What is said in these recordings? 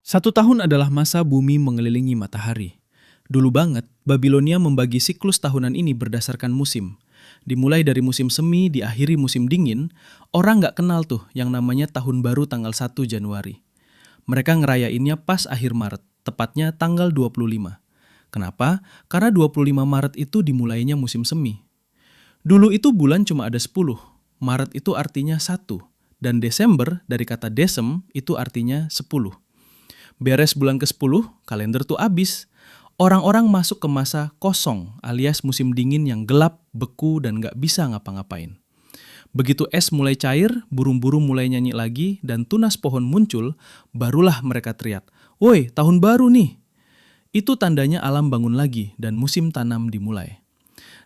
1 tahun adalah masa bumi mengelilingi matahari. Dulu banget, Babilonia membagi siklus tahunan ini berdasarkan musim. Dimulai dari musim semi, diakhiri musim dingin, orang nggak kenal tuh yang namanya tahun baru tanggal 1 Januari. Mereka ngerayainnya pas akhir Maret, tepatnya tanggal 25. Kenapa? Karena 25 Maret itu dimulainya musim semi. Dulu itu bulan cuma ada 10, Maret itu artinya 1, dan Desember dari kata desem itu artinya 10. Beres bulan ke-10, kalender tuh habis. Orang-orang masuk ke masa kosong alias musim dingin yang gelap, beku, dan nggak bisa ngapa-ngapain. Begitu es mulai cair, burung-burung mulai nyanyi lagi, dan tunas pohon muncul, barulah mereka teriak, "Woi, tahun baru nih!" Itu tandanya alam bangun lagi dan musim tanam dimulai.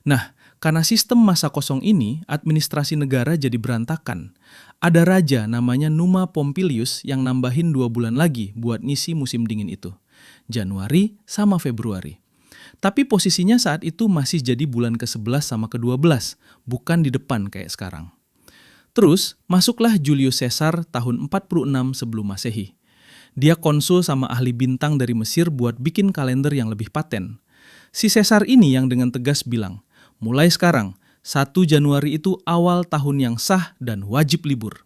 Nah, karena sistem masa kosong ini, administrasi negara jadi berantakan. Ada raja namanya Numa Pompilius yang nambahin 2 bulan lagi buat ngisi musim dingin itu. Januari sama Februari. Tapi posisinya saat itu masih jadi bulan ke-11 sama ke-12, bukan di depan kayak sekarang. Terus, masuklah Julius Caesar tahun 46 sebelum Masehi. Dia konsul sama ahli bintang dari Mesir buat bikin kalender yang lebih paten. Si Caesar ini yang dengan tegas bilang, mulai sekarang, 1 Januari itu awal tahun yang sah dan wajib libur.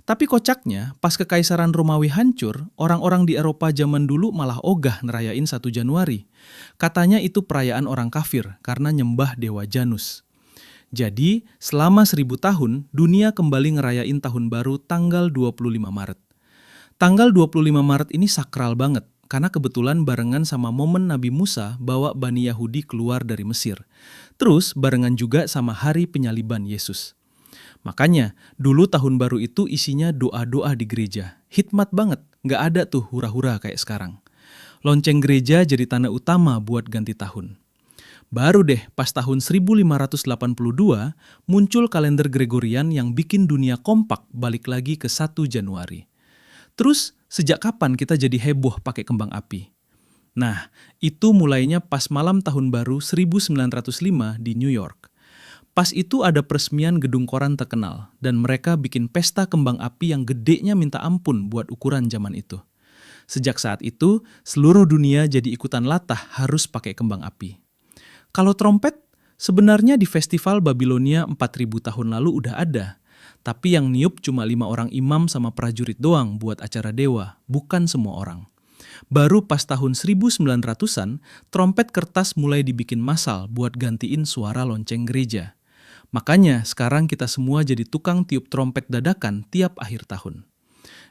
Tapi kocaknya, pas Kekaisaran Romawi hancur, orang-orang di Eropa zaman dulu malah ogah ngerayain 1 Januari. Katanya itu perayaan orang kafir karena nyembah dewa Janus. Jadi, selama 1000 tahun, dunia kembali ngerayain tahun baru tanggal 25 Maret. Tanggal 25 Maret ini sakral banget, karena kebetulan barengan sama momen Nabi Musa bawa Bani Yahudi keluar dari Mesir. Terus barengan juga sama hari penyaliban Yesus. Makanya dulu tahun baru itu isinya doa-doa di gereja. Hikmat banget, nggak ada tuh hura-hura kayak sekarang. Lonceng gereja jadi tanda utama buat ganti tahun. Baru deh pas tahun 1582 muncul kalender Gregorian yang bikin dunia kompak balik lagi ke 1 Januari. Terus sejak kapan kita jadi heboh pakai kembang api? Nah, itu mulainya pas malam tahun baru 1905 di New York. Pas itu ada peresmian gedung koran terkenal dan mereka bikin pesta kembang api yang gedenya minta ampun buat ukuran zaman itu. Sejak saat itu, seluruh dunia jadi ikutan latah harus pakai kembang api. Kalau trompet, sebenarnya di festival Babilonia 4000 tahun lalu udah ada. Tapi yang niup cuma 5 orang imam sama prajurit doang buat acara dewa, bukan semua orang. Baru pas tahun 1900-an, trompet kertas mulai dibikin massal buat gantiin suara lonceng gereja. Makanya sekarang kita semua jadi tukang tiup trompet dadakan tiap akhir tahun.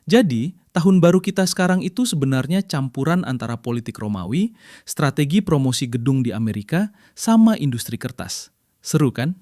Jadi, tahun baru kita sekarang itu sebenarnya campuran antara politik Romawi, strategi promosi gedung di Amerika, sama industri kertas. Seru kan?